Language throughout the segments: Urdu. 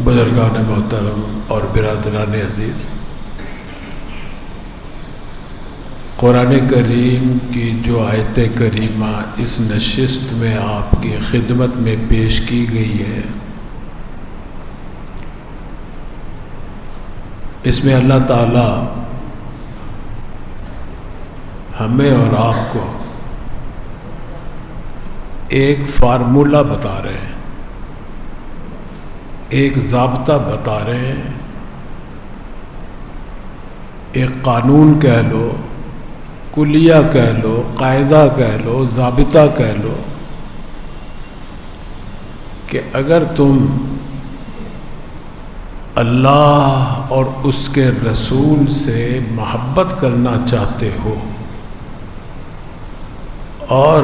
بزرگان محترم اور برادران عزیز، قرآن کریم کی جو آیت کریمہ اس نشست میں آپ کی خدمت میں پیش کی گئی ہے، اس میں اللہ تعالی ہمیں اور آپ کو ایک فارمولہ بتا رہے ہیں، ایک ضابطہ بتا رہے ہیں، ایک قانون کہہ لو، کلیہ کہہ لو، قاعدہ کہہ لو، ضابطہ کہہ لو کہ اگر تم اللہ اور اس کے رسول سے محبت کرنا چاہتے ہو اور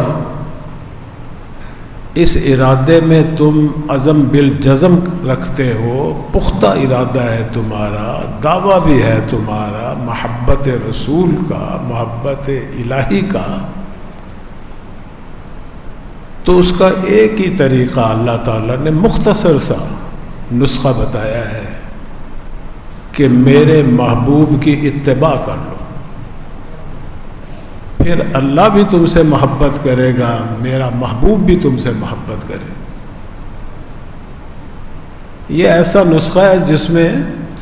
اس ارادے میں تم عزم بالجزم رکھتے ہو، پختہ ارادہ ہے تمہارا، دعویٰ بھی ہے تمہارا محبت رسول کا، محبت الہی کا، تو اس کا ایک ہی طریقہ اللہ تعالیٰ نے مختصر سا نسخہ بتایا ہے کہ میرے محبوب کی اتباع کر لو، پھر اللہ بھی تم سے محبت کرے گا، میرا محبوب بھی تم سے محبت کرے گا۔ یہ ایسا نسخہ ہے جس میں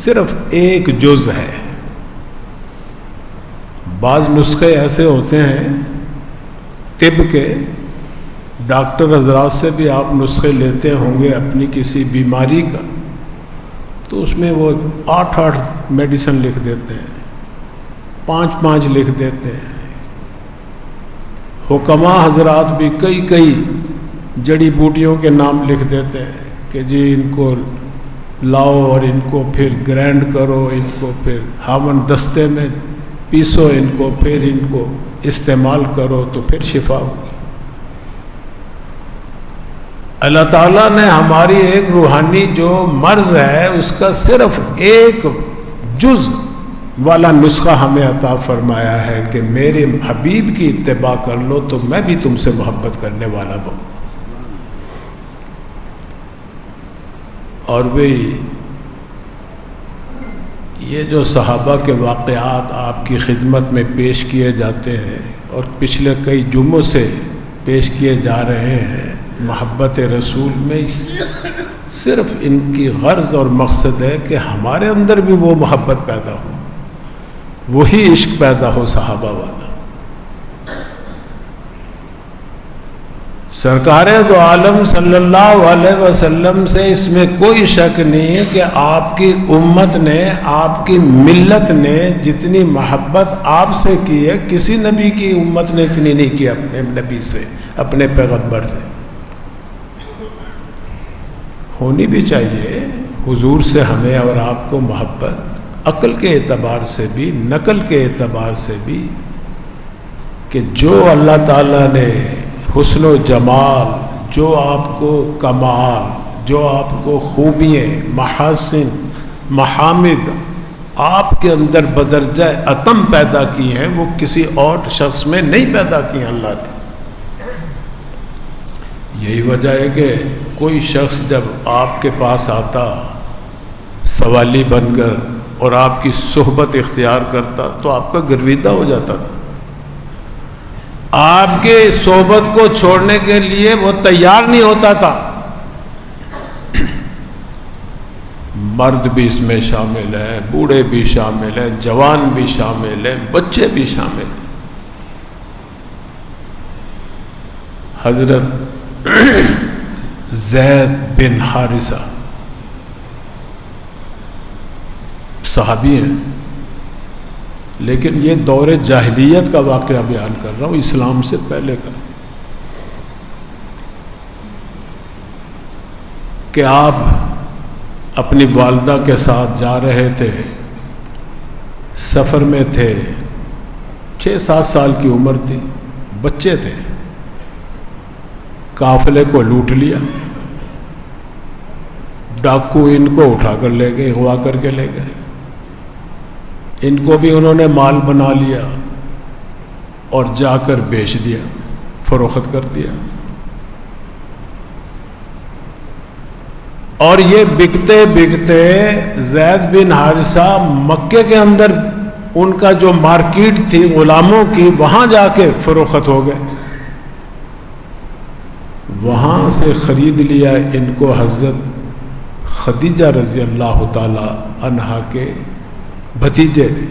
صرف ایک جز ہے۔ بعض نسخے ایسے ہوتے ہیں طب کے، ڈاکٹر حضرات سے بھی آپ نسخے لیتے ہوں گے اپنی کسی بیماری کا، تو اس میں وہ 8 میڈیسن لکھ دیتے ہیں، 5 لکھ دیتے ہیں۔ حکماء حضرات بھی کئی جڑی بوٹیوں کے نام لکھ دیتے ہیں کہ جی ان کو لاؤ اور ان کو پھر گرینڈ کرو، ان کو پھر ہاون دستے میں پیسو، ان کو پھر ان کو استعمال کرو تو پھر شفا ہوگی۔ اللہ تعالیٰ نے ہماری ایک روحانی جو مرض ہے اس کا صرف ایک جز والا نسخہ ہمیں عطا فرمایا ہے کہ میرے حبیب کی اتباع کر لو تو میں بھی تم سے محبت کرنے والا ہوں۔ اور بھی یہ جو صحابہ کے واقعات آپ کی خدمت میں پیش کیے جاتے ہیں اور پچھلے کئی جمعوں سے پیش کیے جا رہے ہیں، محبت رسول میں صرف ان کی غرض اور مقصد ہے کہ ہمارے اندر بھی وہ محبت پیدا ہو، وہی عشق پیدا ہو صحابہ والا۔ سرکار دو عالم صلی اللہ علیہ وسلم سے اس میں کوئی شک نہیں ہے کہ آپ کی امت نے، آپ کی ملت نے جتنی محبت آپ سے کی ہے کسی نبی کی امت نے اتنی نہیں کی اپنے نبی سے، اپنے پیغمبر سے۔ ہونی بھی چاہیے حضور سے ہمیں اور آپ کو محبت، عقل کے اعتبار سے بھی، نقل کے اعتبار سے بھی، کہ جو اللہ تعالیٰ نے حسن و جمال، جو آپ کو کمال، جو آپ کو خوبیاں، محاسن، محامد آپ کے اندر بدرجہ اتم پیدا کی ہیں، وہ کسی اور شخص میں نہیں پیدا کی ہیں اللہ نے۔ یہی وجہ ہے کہ کوئی شخص جب آپ کے پاس آتا سوالی بن کر اور آپ کی صحبت اختیار کرتا تو آپ کا گرویدہ ہو جاتا تھا، آپ کے صحبت کو چھوڑنے کے لیے وہ تیار نہیں ہوتا تھا۔ مرد بھی اس میں شامل ہے، بوڑھے بھی شامل ہیں، جوان بھی شامل ہیں، بچے بھی شامل ہیں۔ حضرت زید بن حارثہ صحابی ہیں، لیکن یہ دور جاہلیت کا واقعہ بیان کر رہا ہوں، اسلام سے پہلے کا، کہ آپ اپنی والدہ کے ساتھ جا رہے تھے، سفر میں تھے، 6-7 سال کی عمر تھی، بچے تھے، قافلے کو لوٹ لیا، ڈاکو ان کو اٹھا کر لے گئے، اغوا کر کے لے گئے، ان کو بھی انہوں نے مال بنا لیا اور جا کر بیچ دیا، فروخت کر دیا۔ اور یہ بکتے بکتے زید بن حارثہ مکے کے اندر ان کا جو مارکیٹ تھی غلاموں کی، وہاں جا کے فروخت ہو گئے، وہاں سے خرید لیا ان کو حضرت خدیجہ رضی اللہ تعالی عنہا کے بھتیجے نے،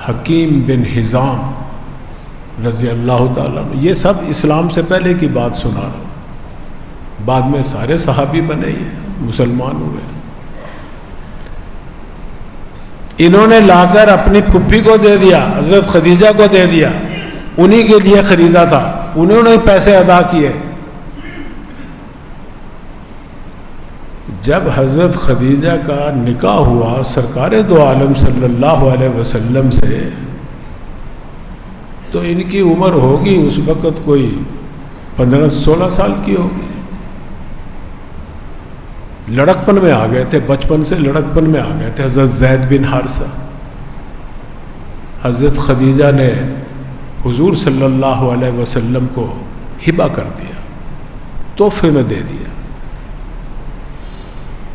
حکیم بن حزام رضی اللہ تعالیٰ. یہ سب اسلام سے پہلے کی بات سنا رہا ہوں، بعد میں سارے صحابی بنے، یہ مسلمان ہوئے. انہوں نے لا کر اپنی پھپھی کو دے دیا، حضرت خدیجہ کو دے دیا، انہی کے لیے خریدا تھا، انہوں نے پیسے ادا کیے. جب حضرت خدیجہ کا نکاح ہوا سرکار دو عالم صلی اللہ علیہ وسلم سے، تو ان کی عمر ہوگی اس وقت کوئی 15-16 سال کی ہوگی. لڑکپن میں آ گئے تھے، بچپن سے لڑکپن میں آ گئے تھے. حضرت زید بن حارثہ، حضرت خدیجہ نے حضور صلی اللہ علیہ وسلم کو ہبہ کر دیا، تحفے میں دے دیا.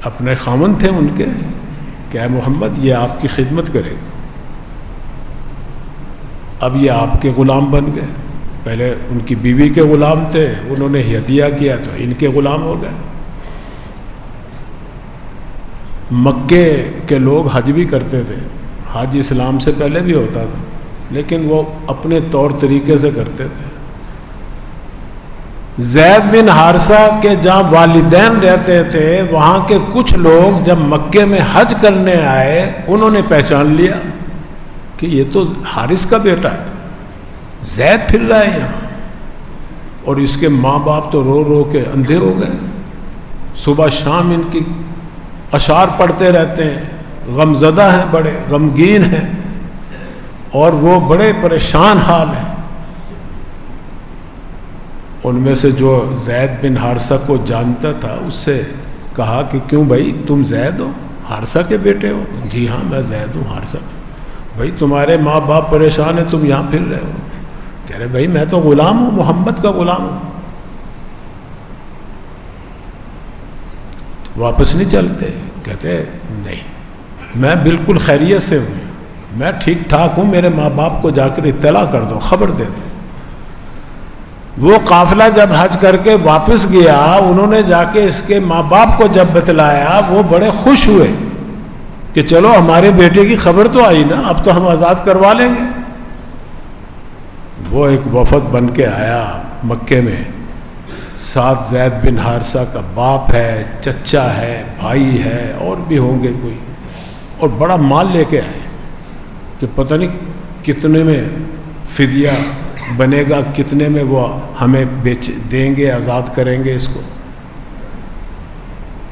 اپنے خاوند تھے ان کے کہ اے محمد یہ آپ کی خدمت کرے گا. اب یہ آپ کے غلام بن گئے. پہلے ان کی بیوی کے غلام تھے، انہوں نے ہدیہ کیا تو ان کے غلام ہو گئے. مکے کے لوگ حج بھی کرتے تھے، حج اسلام سے پہلے بھی ہوتا تھا، لیکن وہ اپنے طور طریقے سے کرتے تھے. زید بن حارثہ کے جہاں والدین رہتے تھے، وہاں کے کچھ لوگ جب مکے میں حج کرنے آئے، انہوں نے پہچان لیا کہ یہ تو حارث کا بیٹا ہے، زید پھر رہا ہے یہاں. اور اس کے ماں باپ تو رو رو کے اندھے ہو گئے. صبح شام ان کی اشعار پڑھتے رہتے ہیں، غم زدہ ہیں، بڑے غمگین ہیں، اور وہ بڑے پریشان حال ہیں. ان میں سے جو زید بن حارثہ کو جانتا تھا اس سے کہا کہ کیوں بھائی تم زید ہو، حارثہ کے بیٹے ہو؟ جی ہاں میں زید ہوں حارثہ. بھائی تمہارے ماں باپ پریشان ہیں، تم یہاں پھر رہے ہو؟ کہہ رہے بھائی میں تو غلام ہوں، محمد کا غلام ہوں. واپس نہیں چلتے؟ کہتے نہیں میں بالکل خیریت سے ہوں، میں ٹھیک ٹھاک ہوں، میرے ماں باپ کو جا کر اطلاع کر دو، خبر دے دو. وہ قافلہ جب حج کر کے واپس گیا، انہوں نے جا کے اس کے ماں باپ کو جب بتلایا، وہ بڑے خوش ہوئے کہ چلو ہمارے بیٹے کی خبر تو آئی نا، اب تو ہم آزاد کروا لیں گے. وہ ایک وفد بن کے آیا مکے میں، ساتھ زید بن حارثہ کا باپ ہے، چچا ہے، بھائی ہے، اور بھی ہوں گے کوئی، اور بڑا مال لے کے آئے کہ پتہ نہیں کتنے میں فدیہ بنے گا، کتنے میں وہ ہمیں بیچ دیں گے، آزاد کریں گے اس کو.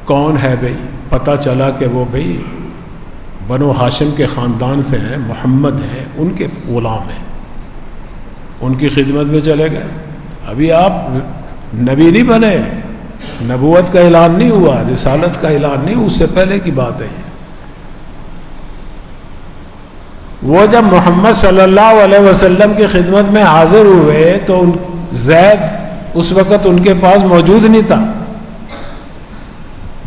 کون ہے بھائی؟ پتہ چلا کہ وہ بھائی بنو ہاشم کے خاندان سے ہیں، محمد ہیں، ان کے غلام ہیں. ان کی خدمت میں چلے گئے. ابھی آپ نبی نہیں بنے، نبوت کا اعلان نہیں ہوا، رسالت کا اعلان نہیں، اس سے پہلے کی بات ہے یہ. وہ جب محمد صلی اللہ علیہ وسلم کی خدمت میں حاضر ہوئے تو زید اس وقت ان کے پاس موجود نہیں تھا.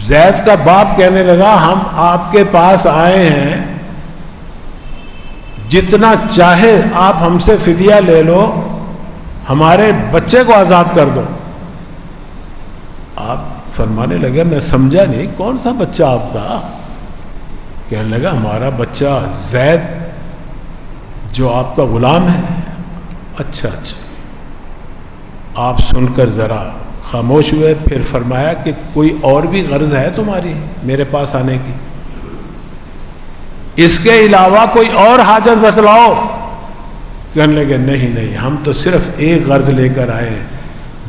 زید کا باپ کہنے لگا ہم آپ کے پاس آئے ہیں، جتنا چاہے آپ ہم سے فدیہ لے لو، ہمارے بچے کو آزاد کر دو. آپ فرمانے لگے میں سمجھا نہیں، کون سا بچہ آپ کا؟ کہنے لگا ہمارا بچہ زید جو آپ کا غلام ہے. اچھا اچھا. آپ سن کر ذرا خاموش ہوئے، پھر فرمایا کہ کوئی اور بھی غرض ہے تمہاری میرے پاس آنے کی؟ اس کے علاوہ کوئی اور حاجت بتلاؤ. کہنے لگے نہیں نہیں، ہم تو صرف ایک غرض لے کر آئے ہیں،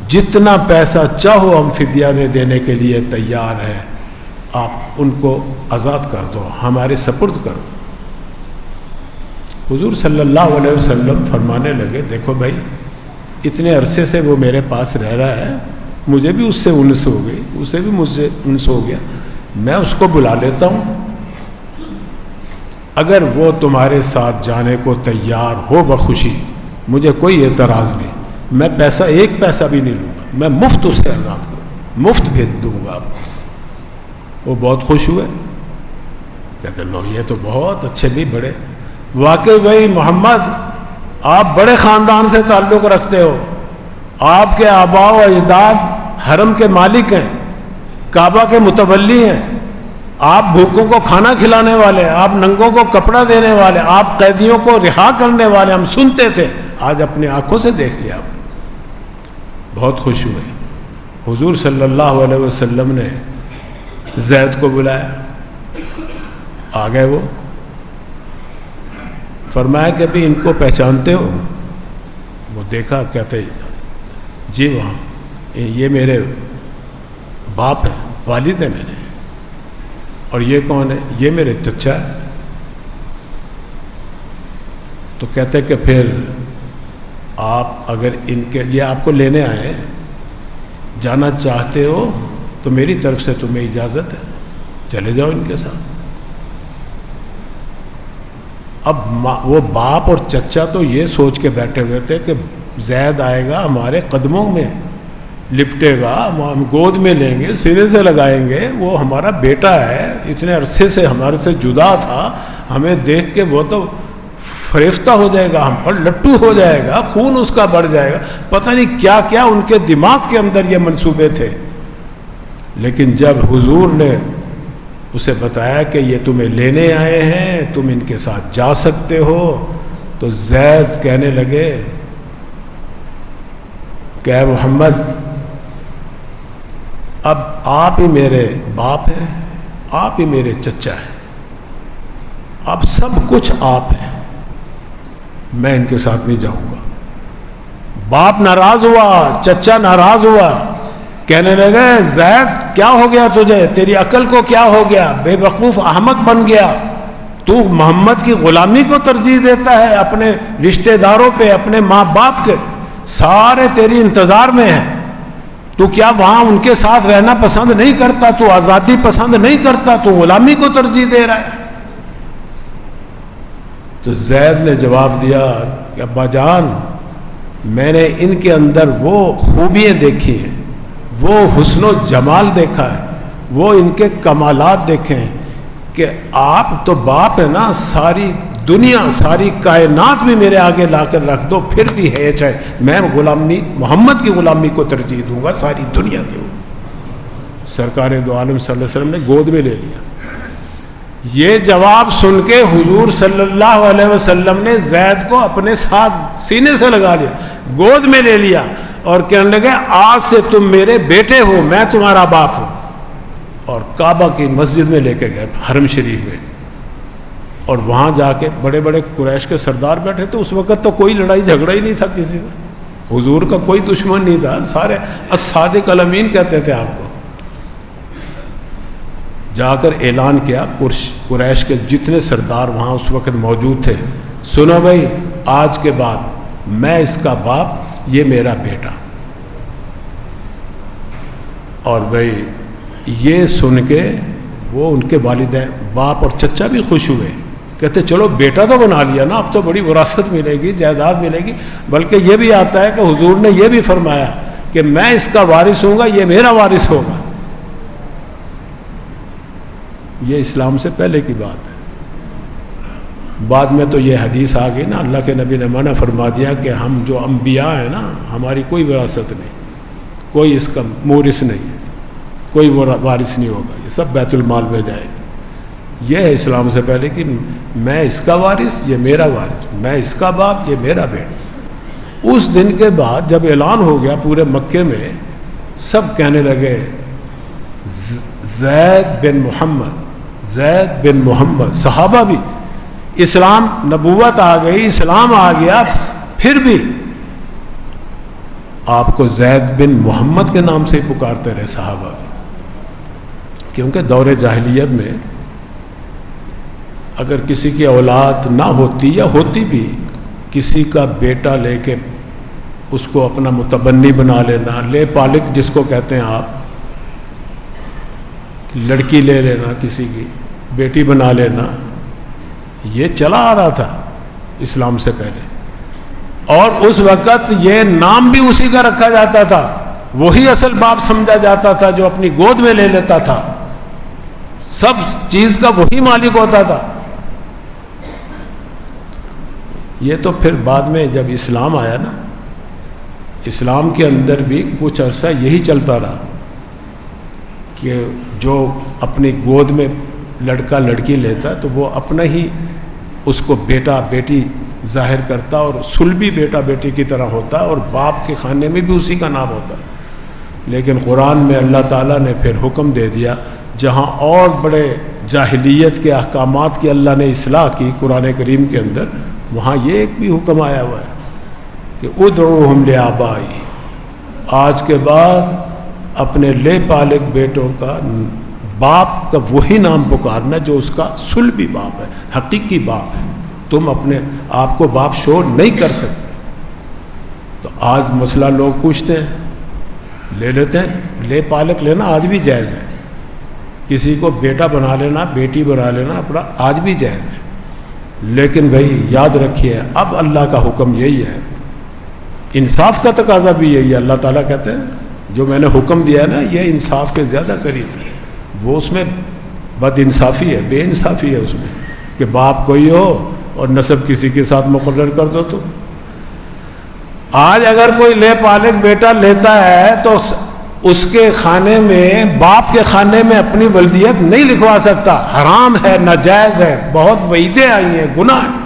جتنا پیسہ چاہو ہم فدیہ میں دینے کے لیے تیار ہیں، آپ ان کو آزاد کر دو، ہمارے سپرد کر دو. حضور صلی اللہ علیہ وسلم فرمانے لگے دیکھو بھائی اتنے عرصے سے وہ میرے پاس رہ رہا ہے، مجھے بھی اس سے انس ہو گئی، اسے بھی مجھ سے انس ہو گیا، میں اس کو بلا لیتا ہوں، اگر وہ تمہارے ساتھ جانے کو تیار ہو بخوشی مجھے کوئی اعتراض نہیں، میں پیسہ ایک پیسہ بھی نہیں لوں گا، میں مفت اسے آزاد کروں، مفت بھیج دوں گا آپ کو. وہ بہت خوش ہوئے، کہتے لو یہ تو بہت اچھے بھی بڑے، واقعی بھائی محمد آپ بڑے خاندان سے تعلق رکھتے ہو، آپ کے آباء و اجداد حرم کے مالک ہیں، کعبہ کے متولی ہیں، آپ بھوکوں کو کھانا کھلانے والے، آپ ننگوں کو کپڑا دینے والے، آپ قیدیوں کو رہا کرنے والے، ہم سنتے تھے، آج اپنی آنکھوں سے دیکھ لیا۔ بہت خوش ہوئے۔ حضور صلی اللہ علیہ وسلم نے زید کو بلایا، آ گئے وہ، فرمایا کہ بھی ان کو پہچانتے ہو؟ وہ دیکھا، کہتے جی وہاں یہ میرے باپ ہیں، والد ہیں میرے۔ اور یہ کون ہے؟ یہ میرے چچا ہے۔ تو کہتے کہ پھر آپ اگر ان کے یہ آپ کو لینے آئے، جانا چاہتے ہو تو میری طرف سے تمہیں اجازت ہے، چلے جاؤ ان کے ساتھ۔ اب وہ باپ اور چچا تو یہ سوچ کے بیٹھے ہوئے تھے کہ زید آئے گا، ہمارے قدموں میں لپٹے گا، ہم گود میں لیں گے، سینے سے لگائیں گے، وہ ہمارا بیٹا ہے، اتنے عرصے سے ہمارے سے جدا تھا، ہمیں دیکھ کے وہ تو فریفتہ ہو جائے گا، ہم پر لٹو ہو جائے گا، خون اس کا بڑھ جائے گا، پتہ نہیں کیا کیا ان کے دماغ کے اندر یہ منصوبے تھے۔ لیکن جب حضور نے اسے بتایا کہ یہ تمہیں لینے آئے ہیں، تم ان کے ساتھ جا سکتے ہو، تو زید کہنے لگے کہ اے محمد، اب آپ ہی میرے باپ ہیں، آپ ہی میرے چچا ہیں، اب سب کچھ آپ ہیں، میں ان کے ساتھ نہیں جاؤں گا۔ باپ ناراض ہوا، چچا ناراض ہوا، کہنے لگے زید کیا ہو گیا تجھے، تیری عقل کو کیا ہو گیا، بے وقوف احمق بن گیا، تو محمد کی غلامی کو ترجیح دیتا ہے اپنے رشتہ داروں پہ، اپنے ماں باپ کے، سارے تیری انتظار میں ہیں، تو کیا وہاں ان کے ساتھ رہنا پسند نہیں کرتا، تو آزادی پسند نہیں کرتا، تو غلامی کو ترجیح دے رہا ہے؟ تو زید نے جواب دیا کہ ابا جان، میں نے ان کے اندر وہ خوبیاں دیکھی ہیں، وہ حسن و جمال دیکھا ہے، وہ ان کے کمالات دیکھے ہیں کہ آپ تو باپ ہے نا، ساری دنیا ساری کائنات بھی میرے آگے لا کر رکھ دو پھر بھی ہے چاہے، میں غلامی محمد کی غلامی کو ترجیح دوں گا ساری دنیا کے اوپر۔ سرکار دو عالم صلی اللہ علیہ وسلم نے گود میں لے لیا۔ یہ جواب سن کے حضور صلی اللہ علیہ وسلم نے زید کو اپنے ساتھ سینے سے لگا لیا، گود میں لے لیا، اور کہنے لگے آج سے تم میرے بیٹے ہو، میں تمہارا باپ ہوں۔ اور کعبہ کی مسجد میں لے کے گئے، حرم شریف میں، اور وہاں جا کے بڑے بڑے قریش کے سردار بیٹھے تھے۔ اس وقت تو کوئی لڑائی جھگڑا ہی نہیں تھا کسی سے، حضور کا کوئی دشمن نہیں تھا، سارے الصادق الامین کہتے تھے آپ کو۔ جا کر اعلان کیا، قریش کے جتنے سردار وہاں اس وقت موجود تھے، سنو بھائی، آج کے بعد میں اس کا باپ، یہ میرا بیٹا۔ اور بھائی یہ سن کے وہ ان کے والدین باپ اور چچا بھی خوش ہوئے، کہتے چلو بیٹا تو بنا لیا نا، اب تو بڑی وراثت ملے گی، جائیداد ملے گی۔ بلکہ یہ بھی آتا ہے کہ حضور نے یہ بھی فرمایا کہ میں اس کا وارث ہوں گا، یہ میرا وارث ہوگا۔ یہ اسلام سے پہلے کی بات ہے۔ بعد میں تو یہ حدیث آ گئی نا، اللہ کے نبی نے منع فرما دیا کہ ہم جو انبیاء ہیں نا، ہماری کوئی وراثت نہیں، کوئی اس کا مورث نہیں، کوئی وارث نہیں ہوگا، یہ سب بیت المال میں جائے گا۔ یہ ہے اسلام سے پہلے کہ میں اس کا وارث، یہ میرا وارث، میں اس کا باپ، یہ میرا بیٹا۔ اس دن کے بعد جب اعلان ہو گیا پورے مکے میں، سب کہنے لگے زید بن محمد، زید بن محمد۔ صحابہ بھی، اسلام نبوت آ گئی، اسلام آ گیا، پھر بھی آپ کو زید بن محمد کے نام سے ہی پکارتے رہے صحابہ بھی، کیونکہ دور جاہلیت میں اگر کسی کی اولاد نہ ہوتی یا ہوتی بھی، کسی کا بیٹا لے کے اس کو اپنا متبنی بنا لینا، لے پالک جس کو کہتے ہیں آپ، لڑکی لے لینا، کسی کی بیٹی بنا لینا، یہ چلا آ رہا تھا اسلام سے پہلے۔ اور اس وقت یہ نام بھی اسی کا رکھا جاتا تھا، وہی اصل باپ سمجھا جاتا تھا جو اپنی گود میں لے لیتا تھا۔ سب چیز کا وہی مالک ہوتا تھا. یہ تو پھر بعد میں جب اسلام آیا نا، اسلام کے اندر بھی کچھ عرصہ یہی چلتا رہا کہ جو اپنی گود میں لڑکا لڑکی لیتا تو وہ اپنا ہی اس کو بیٹا بیٹی ظاہر کرتا اور صلبی بیٹا بیٹی کی طرح ہوتا اور باپ کے خانے میں بھی اسی کا نام ہوتا. لیکن قرآن میں اللہ تعالیٰ نے پھر حکم دے دیا، جہاں اور بڑے جاہلیت کے احکامات کی اللہ نے اصلاح کی قرآن کریم کے اندر، وہاں یہ ایک بھی حکم آیا ہوا ہے کہ ادعوہم لآبائی، آج کے بعد اپنے لے پالک بیٹوں کا باپ کا وہی نام پکارنا جو اس کا صلبی باپ ہے، حقیقی باپ ہے. تم اپنے آپ کو باپ شور نہیں کر سکتے. تو آج مسئلہ لوگ پوچھتے ہیں، لے لیتے ہیں، لے پالک لینا آج بھی جائز ہے، کسی کو بیٹا بنا لینا بیٹی بنا لینا اپنا آج بھی جائز ہے. لیکن بھائی یاد رکھیے اب اللہ کا حکم یہی ہے، انصاف کا تقاضا بھی یہی ہے. اللہ تعالیٰ کہتے ہیں جو میں نے حکم دیا ہے نا یہ انصاف کے زیادہ قریب ہے. وہ اس میں بد انصافی ہے، بے انصافی ہے اس میں کہ باپ کوئی ہو اور نسب کسی کے ساتھ مقرر کر دو. تو آج اگر کوئی لے پالک بیٹا لیتا ہے تو اس کے خانے میں، باپ کے خانے میں اپنی ولدیت نہیں لکھوا سکتا، حرام ہے، ناجائز ہے، بہت وعیدیں آئی ہیں، گناہ ہے.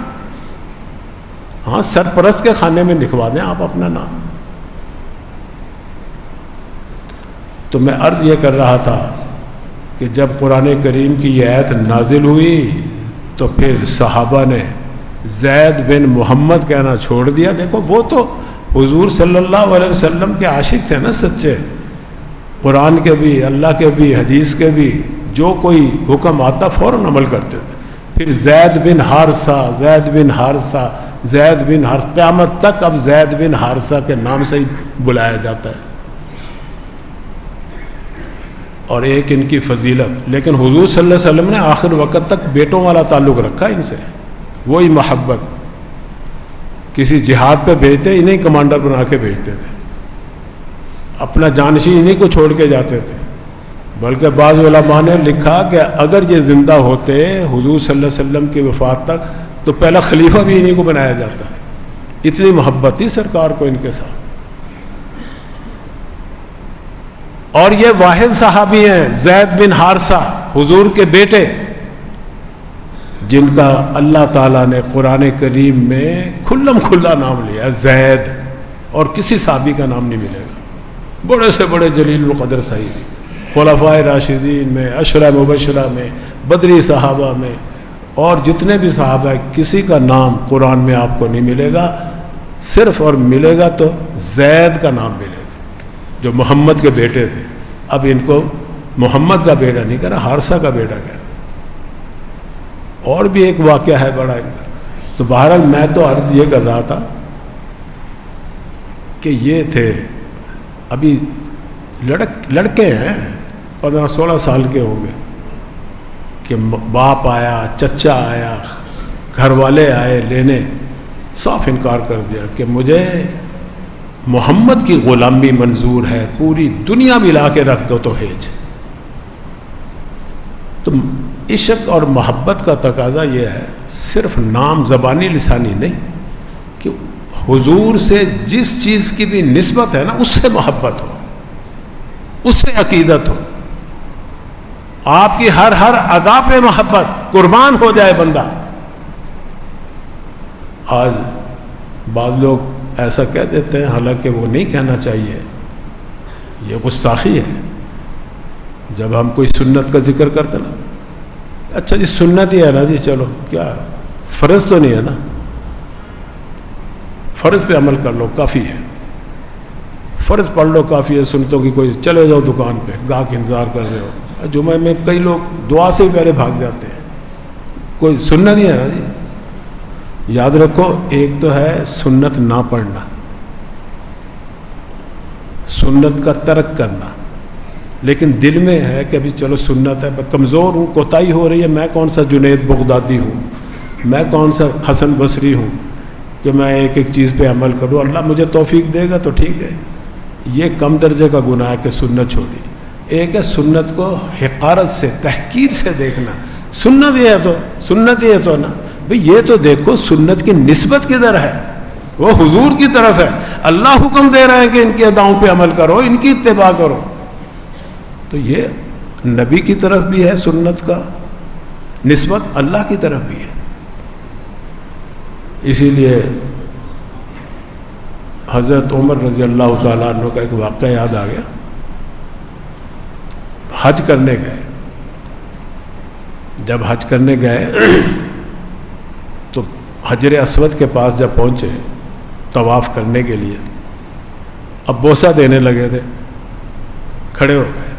ہاں سرپرست کے خانے میں لکھوا دیں آپ اپنا نام. تو میں عرض یہ کر رہا تھا کہ جب قرآن کریم کی یہ آیت نازل ہوئی تو پھر صحابہ نے زید بن محمد کہنا چھوڑ دیا. دیکھو وہ تو حضور صلی اللہ علیہ وسلم کے عاشق تھے نا، سچے، قرآن کے بھی، اللہ کے بھی، حدیث کے بھی، جو کوئی حکم آتا فوراً عمل کرتے تھے. پھر زید بن حارثہ، زید بن حارثہ، زید بن حارثہ، قیامت تک اب زید بن حارثہ کے نام سے ہی بلایا جاتا ہے. اور ایک ان کی فضیلت، لیکن حضور صلی اللہ علیہ وسلم نے آخر وقت تک بیٹوں والا تعلق رکھا ان سے، وہی محبت. کسی جہاد پہ بھیجتے انہیں کمانڈر بنا کے بھیجتے تھے، اپنا جانشین انہیں کو چھوڑ کے جاتے تھے. بلکہ بعض علماء نے لکھا کہ اگر یہ زندہ ہوتے حضور صلی اللہ علیہ وسلم کی وفات تک تو پہلا خلیفہ بھی انہیں کو بنایا جاتا. اتنی محبت تھی سرکار کو ان کے ساتھ. اور یہ واحد صحابی ہیں زید بن حارثہ، حضور کے بیٹے، جن کا اللہ تعالیٰ نے قرآن کریم میں کھلم کھلا نام لیا زید، اور کسی صحابی کا نام نہیں ملے گا. بڑے سے بڑے جلیل القدر صحابی، خلفائے راشدین میں، عشرہ مبشرہ میں، بدری صحابہ میں، اور جتنے بھی صحابہ ہیں، کسی کا نام قرآن میں آپ کو نہیں ملے گا. صرف اور ملے گا تو زید کا نام ملے گا جو محمد کے بیٹے تھے. اب ان کو محمد کا بیٹا نہیں کہہ رہا، حارثہ کا بیٹا کہہ رہا. اور بھی ایک واقعہ ہے بڑا ان کا. تو بہرحال میں تو عرض یہ کر رہا تھا کہ یہ تھے ابھی لڑکے ہیں 15-16 سال کے ہوں گے کہ باپ آیا، چچا آیا، گھر والے آئے لینے، صاف انکار کر دیا کہ مجھے محمد کی غلامی منظور ہے، پوری دنیا ملا کے رکھ دو تو ہیج. تو عشق اور محبت کا تقاضا یہ ہے، صرف نام زبانی لسانی نہیں، کہ حضور سے جس چیز کی بھی نسبت ہے نا اس سے محبت ہو، اس سے عقیدت ہو، آپ کی ہر ادا پہ محبت، قربان ہو جائے بندہ. آج بعض لوگ ایسا کہہ دیتے ہیں، حالانکہ وہ نہیں کہنا چاہیے، یہ گستاخی ہے. جب ہم کوئی سنت کا ذکر کرتے نا، اچھا جی سنت ہی ہے نا جی، چلو کیا فرض تو نہیں ہے نا، فرض پہ عمل کر لو کافی ہے، فرض پڑھ لو کافی ہے. سنتوں کی کوئی، چلے جاؤ دکان پہ، گاہک انتظار کر رہے ہو، جمعہ میں کئی لوگ دعا سے ہی پہلے بھاگ جاتے ہیں. کوئی سنت ہی ہے نا جی. یاد رکھو، ایک تو ہے سنت نہ پڑھنا، سنت کا ترک کرنا، لیکن دل میں ہے کہ ابھی چلو سنت ہے، میں کمزور ہوں، کوتاہی ہو رہی ہے، میں کون سا جنید بغدادی ہوں، میں کون سا حسن بصری ہوں کہ میں ایک ایک چیز پہ عمل کروں. اللہ مجھے توفیق دے گا تو ٹھیک ہے. یہ کم درجے کا گناہ ہے کہ سنت چھوڑی. ایک ہے سنت کو حقارت سے تحقیر سے دیکھنا، سنت یہ ہے تو نا بھئی یہ تو دیکھو سنت کی نسبت کدھر ہے، وہ حضور کی طرف ہے، اللہ حکم دے رہے ہیں کہ ان کی اداؤں پہ عمل کرو، ان کی اتباع کرو، تو یہ نبی کی طرف بھی ہے سنت کا نسبت، اللہ کی طرف بھی ہے۔ اسی لیے حضرت عمر رضی اللہ تعالیٰ عنہ کا ایک واقعہ یاد آ گیا۔ حج کرنے گئے، جب حج کرنے گئے تو حجر اسود کے پاس جب پہنچے طواف کرنے کے لیے، اب بوسہ دینے لگے تھے، کھڑے ہو گئے،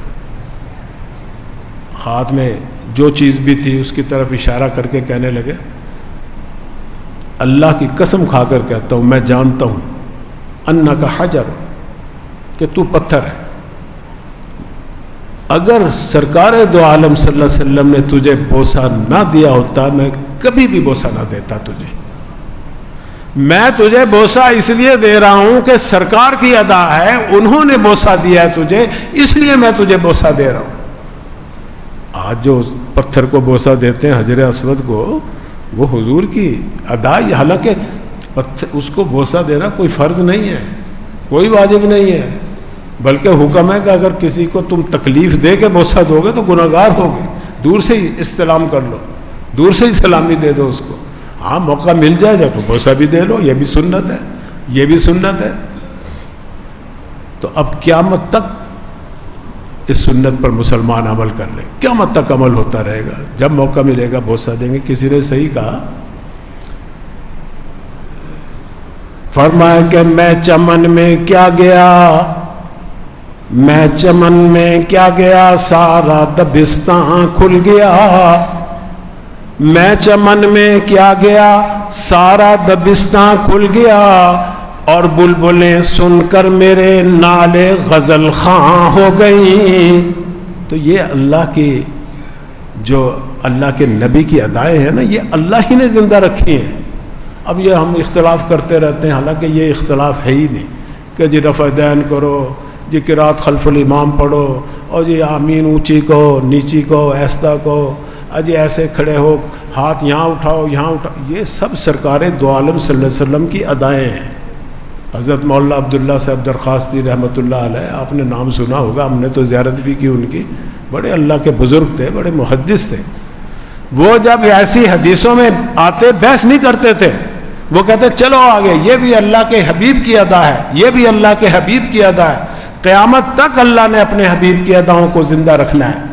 ہاتھ میں جو چیز بھی تھی اس کی طرف اشارہ کر کے کہنے لگے اللہ کی قسم کھا کر کہتا ہوں میں جانتا ہوں انکا حجر، کہ تو پتھر ہے، اگر سرکار دو عالم صلی اللہ علیہ وسلم نے تجھے بوسہ نہ دیا ہوتا میں کبھی بھی بوسہ نہ دیتا تجھے، میں تجھے بوسہ اس لیے دے رہا ہوں کہ سرکار کی ادا ہے، انہوں نے بوسہ دیا ہے تجھے، اس لیے میں تجھے بوسہ دے رہا ہوں۔ آج جو پتھر کو بوسہ دیتے ہیں حجر اسود کو، وہ حضور کی ادا، حالانکہ اس کو بوسہ دینا کوئی فرض نہیں ہے، کوئی واجب نہیں ہے، بلکہ حکم ہے کہ اگر کسی کو تم تکلیف دے کے بوسہ دو گے تو گناہگار ہوگے، دور سے ہی استلام کر لو، دور سے ہی سلامی دے دو اس کو، ہاں موقع مل جائے جب تو بوسہ بھی دے لو، یہ بھی سنت ہے، یہ بھی سنت ہے۔ تو اب قیامت تک اس سنت پر مسلمان عمل کر لیں، قیامت تک عمل ہوتا رہے گا، جب موقع ملے گا بوسہ دیں گے۔ کسی نے صحیح کہا، فرمایا کہ میں چمن میں کیا گیا، میں چمن میں کیا گیا، سارا دبستان کھل گیا، میں چمن میں کیا گیا، سارا دبستان کھل گیا، اور بلبلیں سن کر میرے نالے غزل خواں ہو گئیں۔ تو یہ اللہ کی، جو اللہ کے نبی کی ادائیں ہیں نا، یہ اللہ ہی نے زندہ رکھی ہیں۔ اب یہ ہم اختلاف کرتے رہتے ہیں، حالانکہ یہ اختلاف ہے ہی نہیں کہ جی رفع دین کرو، جی قرات خلف الامام پڑھو، اور جی آمین اونچی کو نیچی کو ایسا کو، جی ایسے کھڑے ہو ہاتھ یہاں اٹھاؤ یہاں اٹھاؤ، یہ سب سرکار دو عالم صلی اللہ علیہ وسلم کی ادائیں ہیں۔ حضرت مولانا عبداللہ صاحب درخواستی رحمۃ اللہ علیہ، آپ نے نام سنا ہوگا، ہم نے تو زیارت بھی کی ان کی، بڑے اللہ کے بزرگ تھے، بڑے محدث تھے۔ وہ جب ایسی حدیثوں میں آتے بحث نہیں کرتے تھے، وہ کہتے چلو آگے، یہ بھی اللہ کے حبیب کی ادا ہے، یہ بھی اللہ کے حبیب کی ادا ہے، قیامت تک اللہ نے اپنے حبیب کی اداؤں کو زندہ رکھنا ہے۔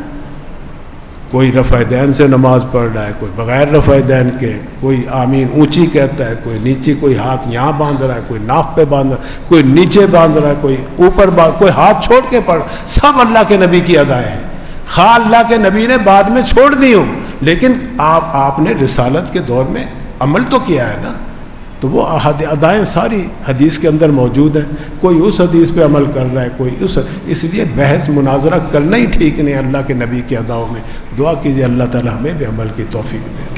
کوئی رفع دین سے نماز پڑھ رہا ہے، کوئی بغیر رفع دین کے، کوئی آمین اونچی کہتا ہے، کوئی نیچی، کوئی ہاتھ یہاں باندھ رہا ہے، کوئی ناف پہ باندھ رہا ہے، کوئی نیچے باندھ رہا ہے، کوئی اوپر کوئی ہاتھ چھوڑ کے پڑھ، سب اللہ کے نبی کی ادائیں ہیں۔ خواہ اللہ کے نبی نے بعد میں چھوڑ دی ہوں، لیکن آپ نے رسالت کے دور میں عمل تو کیا ہے نا، تو وہ ادائیں ساری حدیث کے اندر موجود ہیں۔ کوئی اس حدیث پہ عمل کر رہا ہے، کوئی اس لیے بحث مناظرہ کرنا ہی ٹھیک نہیں اللہ کے نبی کی اداؤں میں۔ دعا کیجیے اللہ تعالی ہمیں بھی عمل کی توفیق دے۔